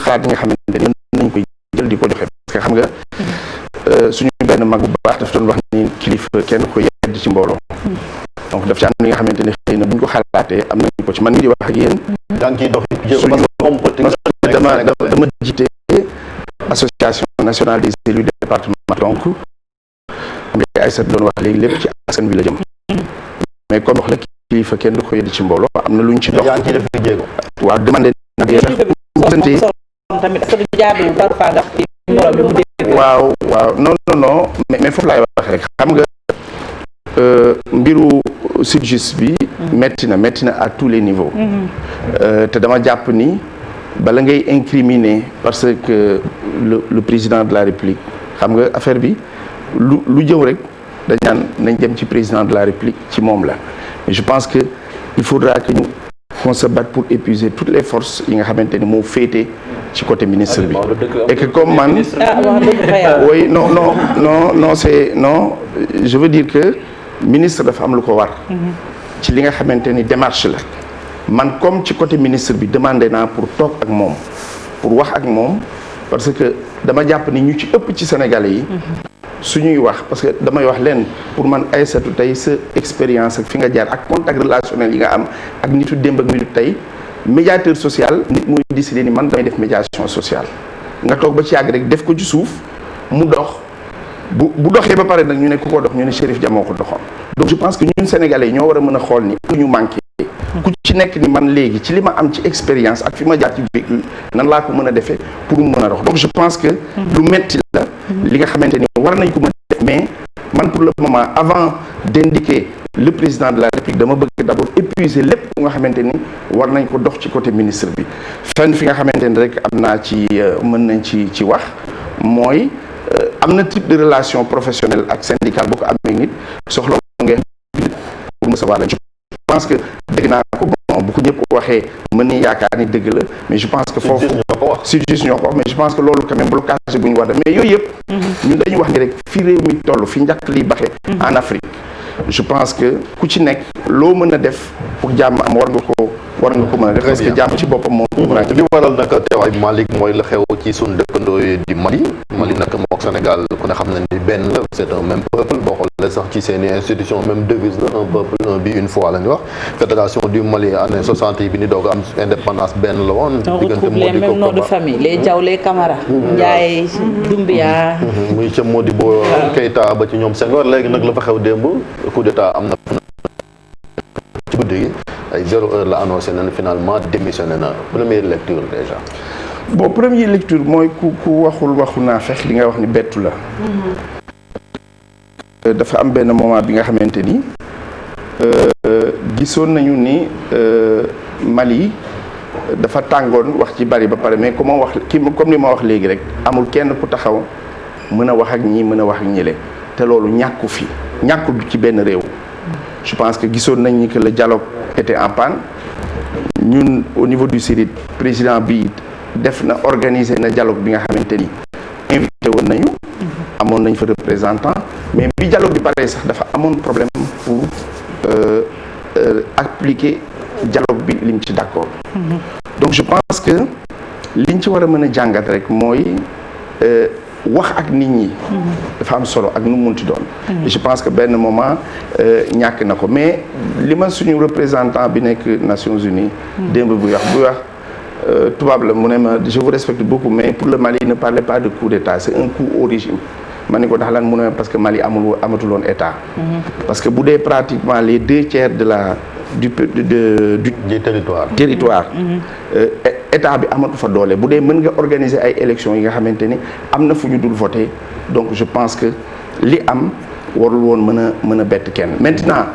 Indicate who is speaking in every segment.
Speaker 1: xalaat yi nga xamante ne mën nañ koy jël di ko joxe parce que xam nga suñu benn mag bu baax daf doon wax ni kilifa kenn ko yedd ci mbooloo donc daf ci am li nga xamante ne xëy na bu ñu ko xalaatee am nañ ko ci man mi di wax ak yéen dama jiite association nationale des élus département donc xam nga ay sat doon wax léegi lépp ci askan bi la jëm mais comme wax la kilifa kenn du ko yedd ci mbooloo am na lu ñu ci dox waaw demandé na waaw non mais foofu laay wax rek xam nga mbiru SYTJUST bi metti na à tous les niveaux te dama jàpp ni bala ngay incriminer parce que le président de la République xam nga affaire bi lu jëw rek dañ naan nañ dem ci président de la République ci moom la mais je pense que il faudra que ñu qu'on se batte pour épuiser toutes les forces yi nga xamante ni moo féete ci côté ministre bi et que comme man oui non c'est non je veux dire que ministre dafa am lu ko war ci li nga xamante ni démarche la man comme ci côté ministre bi demandé naa pour toog ak moom pour wax ak moom parce que dama jàpp ni ñu ci ëpp ci Sénégalais yi suñuy wax parce que damay wax leen pour man Aïssatou tey sa expérience ak fi nga jaar ak contact relationnel yi nga am ak nitu démb ak nitu tey médiateur social nit muy décidé ni man damay def médiation sociale nga toog ba ci yàgg rek def ko ci suuf mu dox bu doxee ba pare nag ñu ne ku ko dox ñu ne Chérif Dia moo ko doxoon donc je pense que ñun Sénégalais ñoo war a mën a xool ni ñu manqué ku ci nekk ni man léegi ci li ma am ci expérience ak fi ma jaar ci véhicule nan laa ko mën a defee pour mu mën a dox donc je pense que lu metti la li nga xamante ni war nañ ko mën a def mais man pour le moment avant d'indiquer le président de la République dama bëgg d'abord épuiser lépp nga xamante ni war nañ ko dox ci côté ministre bi fenn fi nga xamante ni rek am naa ci mën nañ ci wax mooy am na type de relation professionnelle ak syndicale boo ko amee nit soxla nga pour me savoir la je pense que dégg naa ko bon bu ko ñëpp waxee mën ni yaakaar ni dëgg la mais je pense que foofu SYTJUST ñoo ko wax mais je pense que loolu quand même blocage bu ñu war a mais yooyu yëpp ñun dañuy wax ni rek fi réew mi toll fi njëkk liy baxee en Afrique je pense que ku ci nekk loo mën a def pour jàmm am war nga ko mën a def parce que jàmm ci boppam moom
Speaker 2: li waral nag teewaay Malick mooy la xew ci suñu dëkkandoo di Mali nag mook Sénégal ku ne xam na ni benn la c'est un même peuple boo xoolee sax ci seeni institution même devise la un peuple un but une foi la ñu wax fédération du Mali année 60 yi bi ni doog am indépendance benn la woon
Speaker 3: diggante les mêmes noms de famille les Diaw les Camara Ndiaye Doumbia
Speaker 2: muy ca Modibo Keïta ba ci ñoom Senghor léegi nag la fa xew démb coup d'état am na ci guddi gi ay 0 heure la annoncé na finalement démissionné na première lecture déjà
Speaker 1: bon première lecture mooy ku waxul waxu naa fex li nga wax ni bettu la dafa am benn moment bi nga xamante ni gisoon nañu ni Mali dafa tàngoon wax ci bari ba pare mais comme ni ma wax léegi rek amul kenn ku taxaw mën a wax ak ñii mën a wax ak ñële te loolu ñàkku ci benn réew je pense que gisoon nañ ni que le dialogue était en panne ñun au niveau du CIRID président bi def na organiser na dialogue bi nga xamante ni invité woon nañu amoon nañ fa représentant mais bi dialogue bi pare sax dafa amoon problème pour appliquer dialogue bi liñ ci d'accord donc je pense que liñ ci war a mën a jàngat rek mooy wax ak nit ñi dafa am solo ak nu mu munti doon et je pense que benn moment ñàkk na ko mais li ma suñu représentant bi nekk Nations Unies démb buy wax tubaab la mu ne ma je vous respecte beaucoup mais pour le Mali ne parlez pas de coup d'état c'est un coup au régime ma ni ko ndax lan mu ne parce que Mali amatuloon état parce que bu dee pratiquement les 2/3 de la du territoire état bi amatu fa doole bu dee mën nga organiser ay élections yi nga xamante ni am na fu ñu dul voter donc je pense que li am warul woon mën a bett kenn maintenant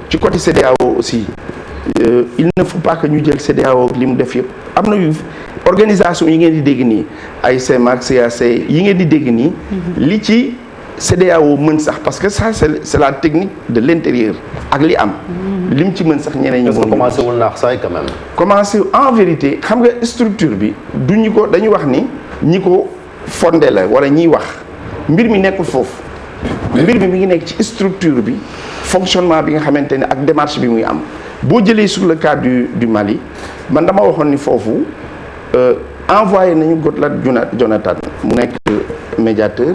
Speaker 1: ci côté CEDEAO aussi il ne faut pas que ñu jël CEDEAO li mu def yëpp am na yu organisation yi ngeen di dégg nii ay CEMAC CAC yi ngeen di dégg nii li ci CEDEAO mën sax parce que ça c'est la technique de l'intérieur ak li am lim ci mën sax ñeneen ñi
Speaker 2: commencé wul naax saay quand même
Speaker 1: commencé en vérité xam nga structure bi dañuy wax ni ñi ko fondé la wala ñiy wax mbir mi nekkul foofu mbir mi ngi nekk ci structure bi fonctionnement bi nga xamante ne ak démarche bi muy am boo jëlee sur le cas du Mali man dama waxoon ni foofu envoyé nañu Goodluck Jonathan mu nekk médiateur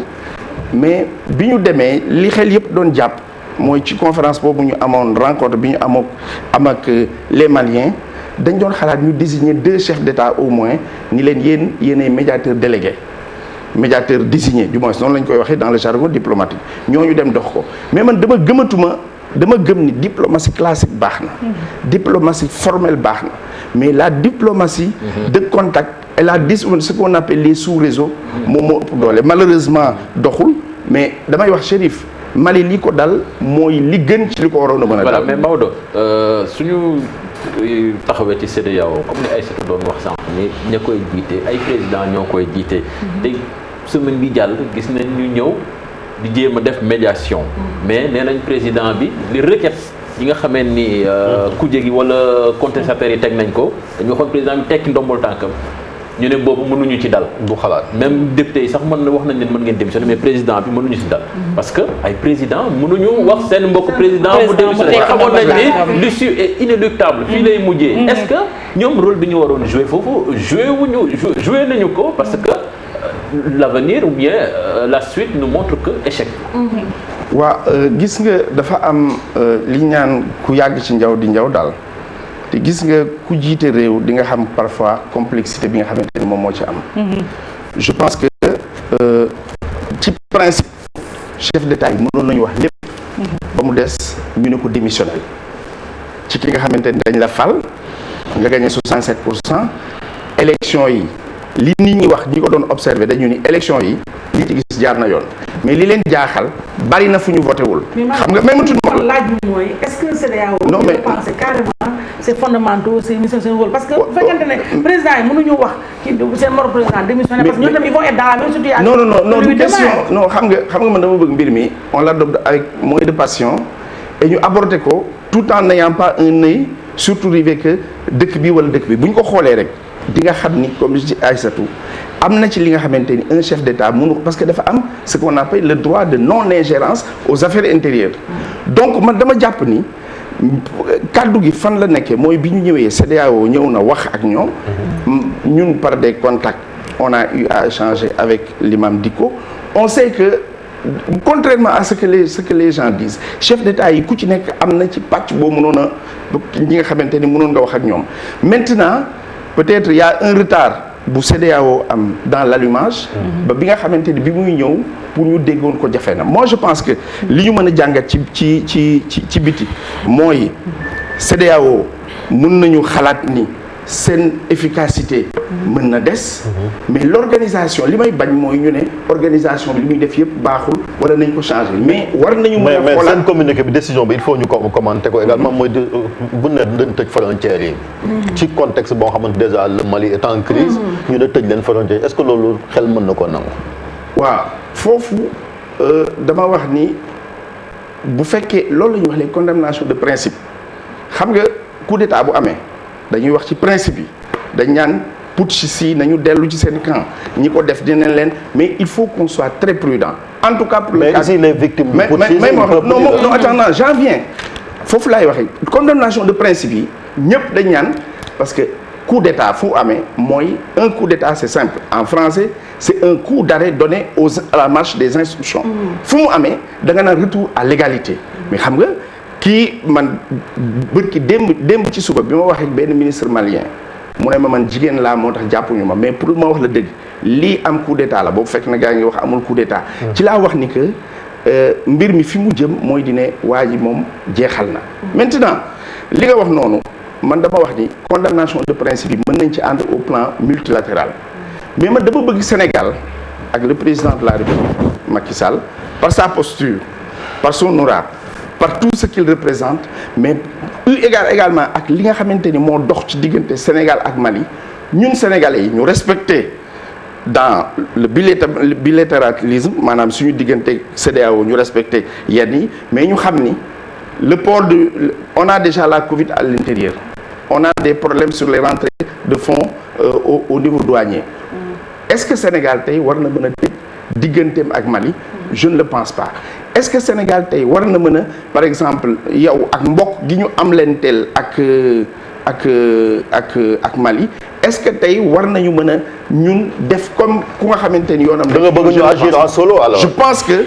Speaker 1: mais bi ñu demee li xel yëpp doon jàpp mooy ci conférence boobu ñu amoon rencontre bi ñu am ak les Maliens dañ doon xalaat ñu désigner 2 chefs d'État au moins ni leen yéenay médiateur délégué médiateur désigné du moins noonu la ñu koy waxee dans le jargon diplomatique ñooñu dem dox ko mais man dama gëm ni diplomatie classique baax na diplomatie formelle baax na mais la diplomatie de contact et ce qu'on appelle les sous-réseaux moom moo ëpp doole malheureusement doxul mais damay wax Chérif Mali li ko dal mooy li gën ci li ko waroon a mën a dal.
Speaker 4: mais Maodo suñu taxawee ci CEDEAO comme ni Aïssatou doon wax sànq ni ña koy jiite ay président ñoo koy jiite te semaine bi jàll gis nañ ñu ñëw di jéem a def médiation mais nee nañ président bi li requête yi nga xamee ni kuje gi wala contestataires yi teg nañ ko dañu waxoon président bi tekki ndombol tànkam ñu ne boobu mënuñu ci dal
Speaker 2: du xalaat
Speaker 4: même député yi sax wax nañ leen mën ngeen démissionner mais président bi mënuñu ci dal parce que ay président mënuñu wax seen mbokk président mu démissionner xamoon nañ ni l'issue est inéluctable fii lay mujjee est-ce que ñoom rôle bi ñu waroon jouer foofu joué nañu ko parce que l'avenir ou bien la suite nous montre que échec.
Speaker 1: waaw gis nga dafa am li ñu naan ku yàgg ci njaw di njaw daal te gis nga ku jiite réew di nga xam parfois complexité bi nga xamante ni moom moo ci am. je pense que ci principe chef d'État yi mënoon nañu wax lépp. ba mu des ñu ne ko démissionnel ci ki nga xamante ni dañ la fal nga gagné 67%. élection yi li nit ñi wax ñi ko doon observé dañu ni élection yi li ci gis jaar na yoon mais li leen jaaxal bari na fu ñu voté wul. xam nga même tuuti ma
Speaker 5: laaj bi mooy est-ce que CEDEAO
Speaker 1: non mais
Speaker 5: pensé carrément c'est fondamental c'est mission seen rôle parce que bu fekkente ne président yi mënuñu wax ci seen moro président démissionné parce que ñoom tamit ils vont être dans la même situation.
Speaker 1: non du question non xam nga man dama bëgg mbir mi on l'adopte avec moins de passion et ñu aborder ko tout en n'ayant pas un œil surtout rivé que dëkk bi wala dëkk bi bu ñu ko xoolee rek di nga xam ni comme ci Aïssatou am na ci li nga xamante ni un chef d'État mënu parce que dafa am ce qu'on appelle le droit de non-ingérence aux affaires intérieures donc man dama jàpp ni kaddu gi fan la nekkee mooy bi ñu ñëwee CEDEAO ñëw na wax ak ñoom ñun par des contacts on a eu à échanger avec l'imam Dicko on sait que contrairement à ce que les gens disent chef d'État yi ku ci nekk am na ci pàcc boo mënoon a ñi nga xamante ni mënoon nga wax ak ñoom maintenant peut-être il y a un retard bu CEDEAO am dans l'allumage ba bi nga xamante ni bi muy ñëw pour ñu déggoon ko jafe na moi je pense que li ñu mën a jàngat ci biti mooy CEDEAO mën nañu xalaat ni seen efficacité mën na des mais l'organisation li may bañ mooy ñu ne organisation bi li muy def yëpp baaxul wala nañ ko changer mais war nañu mën a
Speaker 2: mais seen communiqué bi décision bi il faut ñu commenter ko également mooy bu ne dañ tëj frontières yi ci contexte boo xamante déjà le Mali est en crise ñu ne tëj leen frontières est-ce que loolu xel mën na ko nangu
Speaker 1: waaw foofu dama wax ni bu fekkee loolu la ñuy wax les condamnations de principe xam nga coup d'état bu amee dañuy wax ci principe yi dañ ñaan putschistes yi nañu dellu ci seen camp ñi ko def dinañ leen mais il faut qu'on soit très prudent en tout cas pour le cas
Speaker 2: ici les victimes
Speaker 1: mais non attends non j'en viens foofu laay waxee condamnation de principe yi ñëpp dañ ñaan parce que coup d'état fu amee mooy un coup d'état c'est simple en français c'est un coup d'arrêt donné à la marche des instructions fu mu amee da nga naan retour à l'égalité mais xam nga kii man bërki démb ci suba bi ma waxee benn ministre malien mu ne ma man jigéen laa moo tax jàppuñu ma mais pour ma wax la dëgg lii am coup d'état la boobu fekk na gaa ngi wax amul coup d'état ci laa wax ni que mbir mi fi mu jëm mooy di ne waa ji moom jeexal na maintenant li nga wax noonu man dama wax ni condamnation de principe yi mën nañ ci ànd au plan multilatéral mais man dama bëgg Sénégal ak le président de la République Macky Sall par sa posture par son aura par tout ce qu'il représente mais eu égard également ak li nga xamante ni moo dox ci diggante Sénégal ak Mali ñun Sénégalais yi ñu respecter dans le bilatéralisme maanaam suñu diggante CEDEAO ñu respecter yenn yi mais ñu xam ni le port on a déjà la Covid à l'intérieur on a des problèmes sur les rentrées de fonds au niveau douanier est-ce que Sénégal tey war na mën a tëj digganteem ak Mali je ne le pense pas est-ce que Sénégal tey war na mën a par exemple yow ak mbokk gi ñu am leen teel ak ak Mali est-ce que tey war nañu mën a ñun def comme ku nga xamante ni yoonam.
Speaker 2: da nga bëgg ñu agir en solo alors.
Speaker 1: je pense que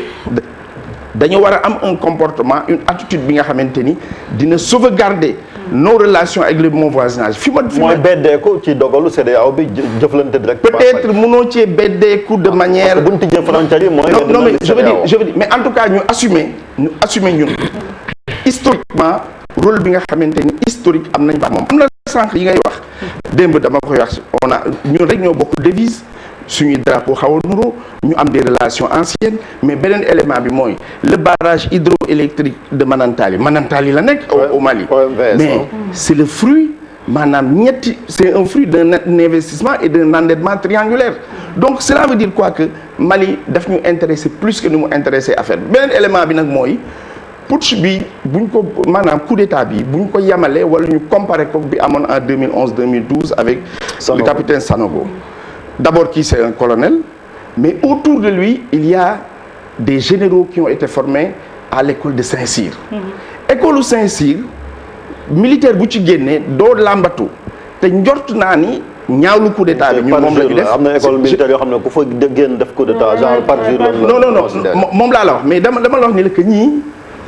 Speaker 1: dañu war a am un comportement une attitude bi nga xamante ni dina sauvegarder nos relations avec le bon voisinage.
Speaker 2: mooy beddeeku ci dogalu CEDEAO bi jëflante direct.
Speaker 1: peut-être mënoo cee beddeeku de manière.
Speaker 2: parce que bu ñu tijjee frontière yi mooy.
Speaker 1: non mais je veux dire mais en tout cas ñu assumer ñun historiquement rôle bi nga xamante ni historique am nañ ba moom. am na sànq yi ngay wax démb dama koy wax on a ñun rek ñoo bokk devise suñuy drapeau xaw a nuroo ñu am des relations anciennes mais beneen élément bi mooy le barrage hydroélectrique de Manantali la nekk au Mali. mais c'est le fruit maanaam c'est un fruit d'un investissement et d'un endettement triangulaire donc cela veut dire quoi que Mali daf ñu intéressé plus que ni mu intéressé affaire bi beneen élément bi nag mooy putsch bi buñ ko maanaam coup d'état bi buñ ko yamalee wala ñu comparé ko bi amoon en 2011-2012 avec le capitaine Sanogo. D'abord qui c'est un colonel mais autour de lui il y a des généraux qui ont été formés à l'école de Saint-Cyr. école Saint-Cyr militaire bu ci génnee doo làmbatu te njort naa ni ñaawlu coup d'état bi ñun moom la ñu def.
Speaker 2: am na école militaire yoo xam ne ku fa génn def coup d'état genre par jour
Speaker 1: non moom laa la wax mais dama la wax ni la que ñii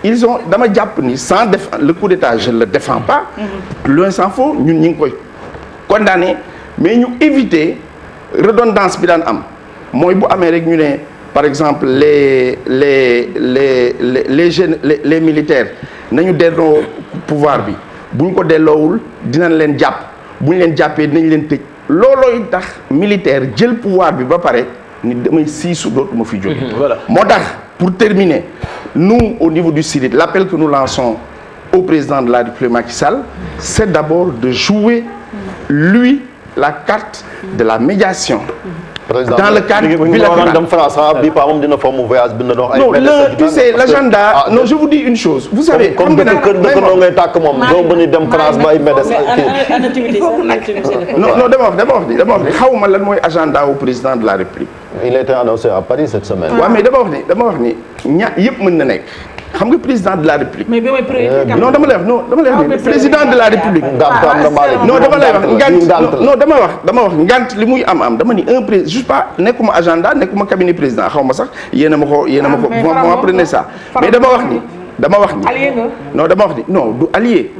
Speaker 1: ils ont dama jàpp ni sans défendre le coup d'état je le défends pas. loin s'en faut ñun ñu ngi koy condamné mais ñu éviter redondance bi daan am mooy bu amee rek ñu ne par exemple les jeunes les militaires nañu delloo pouvoir bi bu ñu ko delloowul dinañ leen jàpp bu ñu leen jàppee dinañ leen tëj loolooy tax militaire jël pouvoir bi ba pare ni damay siisu dootuma fi jóge.
Speaker 4: voilà
Speaker 1: moo tax pour terminer nous au niveau du CIDID l'appel que nous lançons au président de la République Macky Sall c'est d'abord de jouer lui la carte de la médiation.
Speaker 2: Président,
Speaker 1: dans le cadre bilatéral. Non, tu sais, l'agenda. Non, je vous dis une chose. Vous savez,
Speaker 2: comme non,
Speaker 1: d'abord, agenda au président de la République.
Speaker 2: Il a été annoncé à Paris cette semaine.
Speaker 1: Oui, mais d'abord, xam nga président de la République.
Speaker 5: mais bi mooy priorité.
Speaker 1: non dama lay wax président de la République. non dama lay wax dama wax ngant li muy am dama ni un président juste pas nekkuma agenda nekkuma cabinet président xaw ma sax yéen a ma ko moo prenez ça mais dama wax ni. allié nga. non dama wax ni non du allié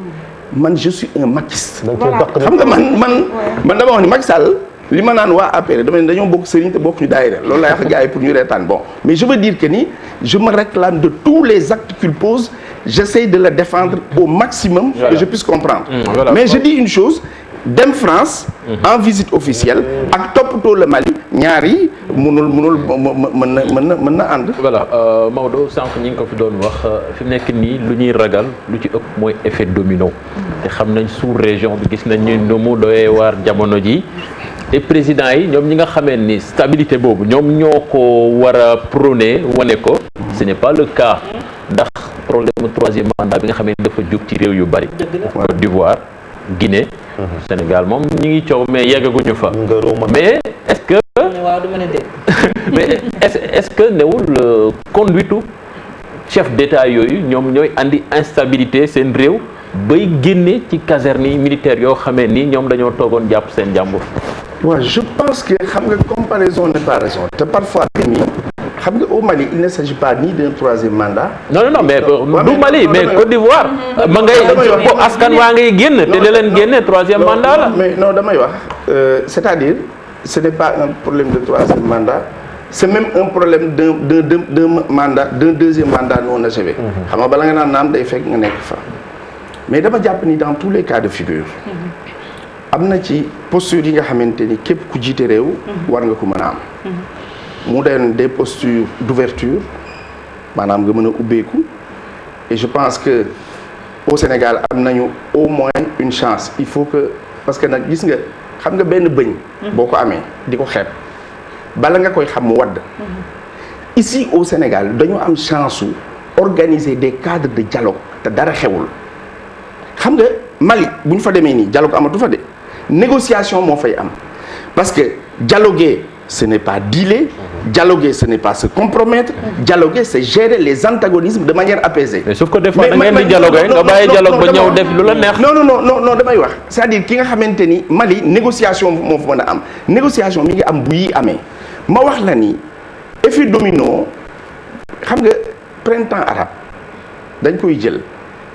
Speaker 1: man je suis un maquiste. xam nga man dama wax ni Macky Sall li ma naan waa APR dama ne dañoo bokk sëriñ te bokk ñu daayira loolu laay wax gars yi pour ñu reetaan bon mais je veux dire que ni je me réclame de tous les actes qu'il pose j'essaie de le défendre au maximum que je puisse comprendre mais je dis une chose dem France en visite officielle ak toppatoo le Mali ñaar yi mën na ànd.
Speaker 4: voilà Maodo sànq ñi ngi ko fi doon wax fi mu nekk nii lu ñuy ragal lu ci ëpp mooy effet domino te xam nañ sous région bi gis nañ ñu nu mu doyee waar jamono ji te président yi ñoom ñi nga xamee ni stabilité boobu ñoom ñoo ko war a prôné wane ko ce n'est pas le cas ndax problème troisième mandat bi nga xamee ni dafa jóg ci réew yu bari Côte d'Ivoire Guinée Sénégal moom ñi ngi coow mais yeggaguñu fa mais est-ce que mais est-ce que newul conduite chef d'État yooyu ñoom ñooy andi instabilité seen réew bay génne ci caserne yi militaire yoo xamee ni ñoom dañoo toogoon jàpp seen jàmbur.
Speaker 1: waaw je pense que xam nga comparaison n'est pas raison te parfois xam nga au Mali il ne s'agit pas ni d'un troisième mandat.
Speaker 4: non mais du Mali mais Côte d'Ivoire. ma ngay askan waa ngay génn te da leen génne troisième mandat la.
Speaker 1: mais non damay wax c'est-à-dire ce n'est pas un problème de troisième mandat c'est même un problème d'un deuxième mandat non achevé. xam nga bala nga naan naam day fekk nga nekk fa. mais dama jàpp ni dans tous les cas de figure. am na ci posture yi nga xamante ni képp ku jiite réew. war nga ko mën a am. mu doon des postures d'ouverture maanaam nga mën a ubbeeku et je pense que au Sénégal am nañu au moins une chance il faut que parce que nag gis nga xam nga benn bëñ boo ko amee di ko xeeb bala nga koy xam mu wadd ici au Sénégal dañu am chance su organiser des cadres de dialogue te dara xewul xam nga Mali bu ñu fa demee nii dialogue amatu fa de négociation moo fay am parce que dialoguer ce n'est pas dealer dialoguer ce n'est pas se compromettre. Dialoguer c'est gérer les antagonismes de manière apaisée.
Speaker 4: mais sauf que des fois da ngeen di dialoguer nga bàyyi dialogue ba ñëw def lu la neex.
Speaker 1: non damay wax c'est-à-dire ki nga xamante ni Mali négociation moo fa mën a am négociation mi ngi am bu yi amee ma wax la ni effet domino xam nga printemps arabe dañ koy jël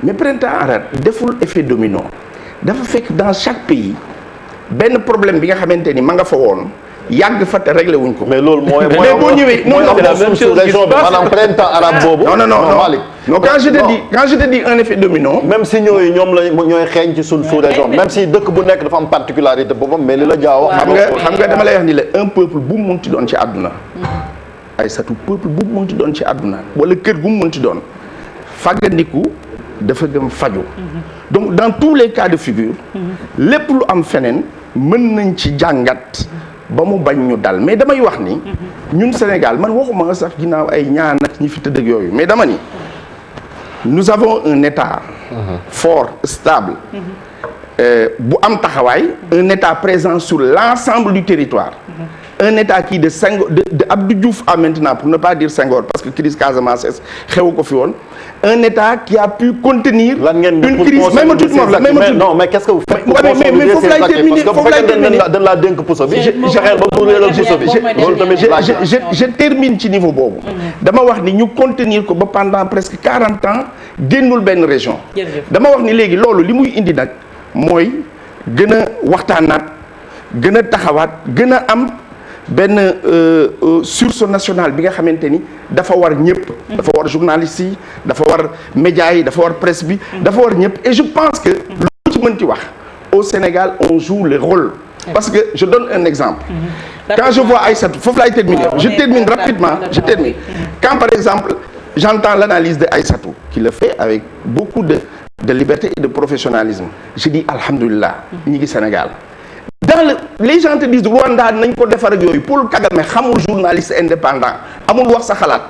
Speaker 1: mais printemps arabe deful effet domino dafa fekk dans chaque pays benn problème bi nga xamante ni ma nga fa woon. yàgg fa te réglé wuñ ko.
Speaker 2: mais loolu mooy
Speaker 1: boo ñëwee non
Speaker 2: c'est la même chose région bi maanaam printemps arabe boobu.
Speaker 1: non quand je te dis un effet domino.
Speaker 2: même si ñooy ñoom la ñooy xeeñ ci suñ sous-région même si dëkk bu nekk dafa am particularité boppam mais li la jaaw
Speaker 1: xam nga dama lay wax ni la un peuple bu mu munti doon ci àdduna. ay satu peuple bu mu munti doon ci àdduna wala kër gu mu munti doon fàggandiku dafa gëm faju donc dans tous les cas de figure. lépp lu am feneen mën nañ ci jàngat. ba mu bañ ñu dal mais damay wax ni ñun Sénégal man waxuma sax ginnaaw ay ñaan ak ñi fi tëdd ak yooyu mais dama ni nous avons un état fort stable bu am taxawaay un état présent sur l'ensemble du territoire un état qui de Senghor de Abdou Diouf à maintenant pour ne pas dire Senghor parce que crise Casamance xewu ko fi woon un état qui a pu contenir une crise même non
Speaker 2: mais qu'est-ce que vous faites
Speaker 1: mais foofu lay terminer
Speaker 2: dañ laa dénk puso bi fexeel ba mu réeral puso bi loolu tamit
Speaker 1: je termine ci niveau boobu dama wax ni ñu contenir ko ba pendant presque 40 ans génnul benn région dama wax ni léegi loolu li muy indi nag mooy gën a waxtaanaat gën a taxawaat gën a am benn sursaut national bi nga xamante ni dafa war ñëpp dafa war journalistes yi dafa war médias yi dafa war presse bi dafa war ñëpp et je pense que lu ci mën ci wax au Sénégal on joue le rôle parce que je donne un exemple quand je vois Aïssatou foofu laay terminer je termine rapidement quand par exemple j'entends l'analyse de Aïssatou qui le fait avec beaucoup de liberté et de professionnalisme je dis alhamdulillah ñi ngi Sénégal les gens te disent Rwanda nañ ko defar ak yooyu Paul Kagame xamul journaliste indépendant amul wax sa xalaat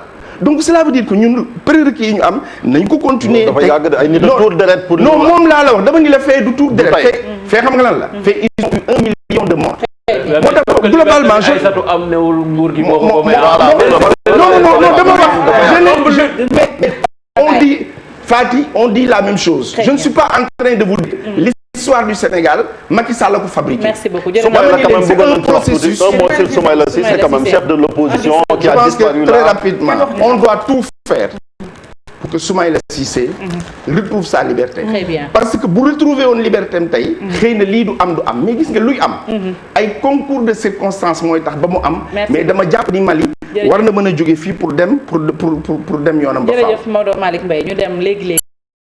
Speaker 1: donc cela veut dire que ñun prérequis yi ñu am nañ ko continuer.
Speaker 2: dafa yàgg ay nit a tour deret pour.
Speaker 1: non moom laa la wax dama ni la fee du tour deret. fee xam nga lan la. fee ils ont eu 1 million de morts. moo tax globalement je.
Speaker 4: Aïssatou am newul nguur gi moo ko
Speaker 1: non dama wax on dit Fati on dit la même chose. Je ne suis pas en train de vous dire. L'histoire du Sénégal, Macky Sall a fabriqué.
Speaker 3: Merci beaucoup.
Speaker 2: C'est un processus. Soumaïla Sy, c'est quand même chef de l'opposition qui a disparu là.
Speaker 1: Très rapidement, on doit tout faire pour que Soumaïla Cissé retrouve sa liberté.
Speaker 3: Très bien.
Speaker 1: Parce que bu retrouver une liberté am tey xëy na lii du am mais gis nga luy am. ay concours de circonstances mooy tax ba mu am. mais dama jàpp ni Mali. war na mën a jóge fii pour dem yoonam ba faaw.
Speaker 3: jërëjëf Maodo Malick Mbaye ñu dem léegi.